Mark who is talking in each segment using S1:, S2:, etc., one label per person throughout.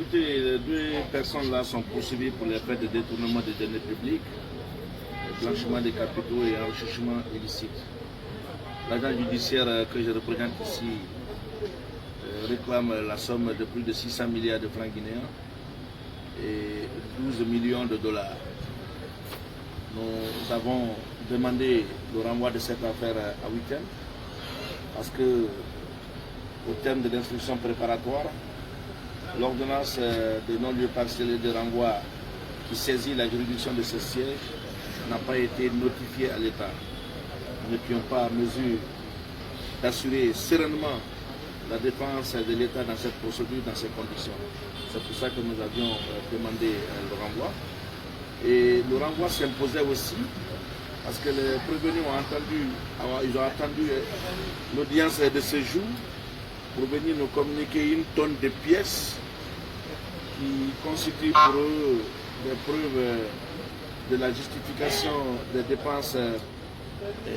S1: écoutez, les deux personnes-là sont poursuivies pour les faits de détournement des deniers publics, blanchiment des capitaux et enrichissement illicite. L'agent judiciaire que je représente ici réclame la somme de plus de 600 milliards de francs guinéens et 12 millions de dollars. Nous avons demandé le renvoi de cette affaire à week-end parce que, au terme de l'instruction préparatoire, l'ordonnance de non-lieu partiel et de renvoi qui saisit la juridiction de ce siège n'a pas été notifiée à l'État. Nous n'étions pas en mesure d'assurer sereinement la défense de l'État dans cette procédure, dans ces conditions. C'est pour ça que nous avions demandé le renvoi. Et le renvoi s'imposait aussi parce que les prévenus ont attendu l'audience de ce jour pour venir nous communiquer une tonne de pièces qui constituent pour eux des preuves de la justification des dépenses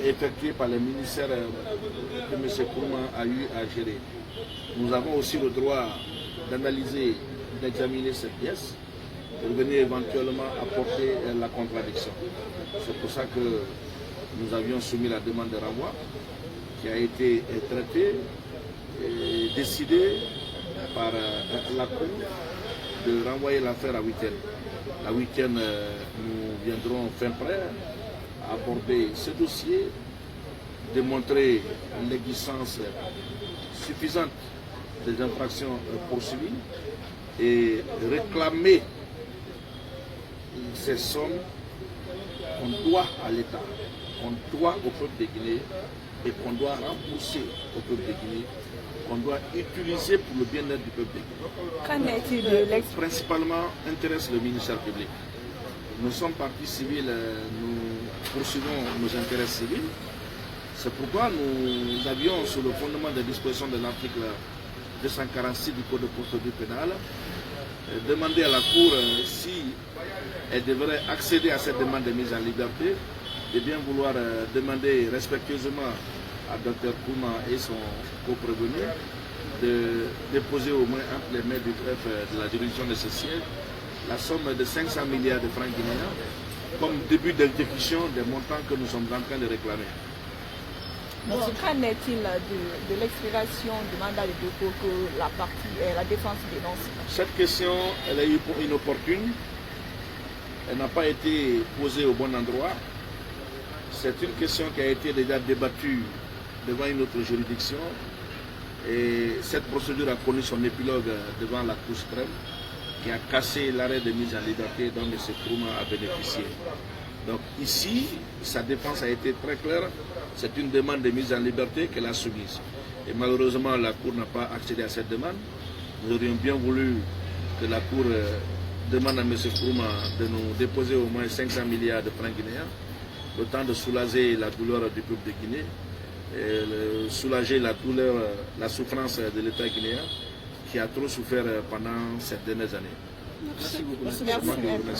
S1: effectuées par le ministère que M. Kourma a eu à gérer. Nous avons aussi le droit d'analyser, d'examiner cette pièce pour venir éventuellement apporter la contradiction. C'est pour ça que nous avions soumis la demande de renvoi qui a été traitée et décidée par la Cour de renvoyer l'affaire à week-end. À week-end, nous viendrons fin prêt à aborder ce dossier, démontrer l'existence suffisante des infractions poursuivies et réclamer ces sommes qu'on doit à l'État, qu'on doit au peuple de Guinée et qu'on doit rembourser au peuple de Guinée, qu'on doit utiliser pour le bien-être du peuple de Guinée.
S2: Qu'en est-il de l'ex...
S1: Principalement intéresse le ministère public. Nous sommes partis civils, nous poursuivons nos intérêts civils. C'est pourquoi nous avions, sous le fondement des dispositions de l'article 246 du Code de procédure pénale, demandé à la Cour si elle devrait accéder à cette demande de mise en liberté, de bien vouloir demander respectueusement à Dr Kourma et son co-prévenu de déposer au moins entre les mains du greffe de la juridiction de ce siège la somme de 500 milliards de francs guinéens comme début d'exécution des montants que nous sommes en train de réclamer.
S2: Qu'en est-il de l'expiration du mandat de dépôt que la défense dénonce?
S1: Cette question, elle est inopportune. Elle n'a pas été posée au bon endroit. C'est une question qui a été déjà débattue devant une autre juridiction. Et cette procédure a connu son épilogue devant la Cour suprême, qui a cassé l'arrêt de mise en liberté dont M. Kourma a bénéficié. Donc ici, sa défense a été très claire. C'est une demande de mise en liberté qu'elle a soumise. Et malheureusement, la Cour n'a pas accédé à cette demande. Nous aurions bien voulu que la Cour demande à M. Kourma de nous déposer au moins 500 milliards de francs guinéens, le temps de soulager la douleur du peuple de Guinée, et soulager la douleur, la souffrance de l'État guinéen qui a trop souffert pendant ces dernières années.
S2: Merci beaucoup. Merci.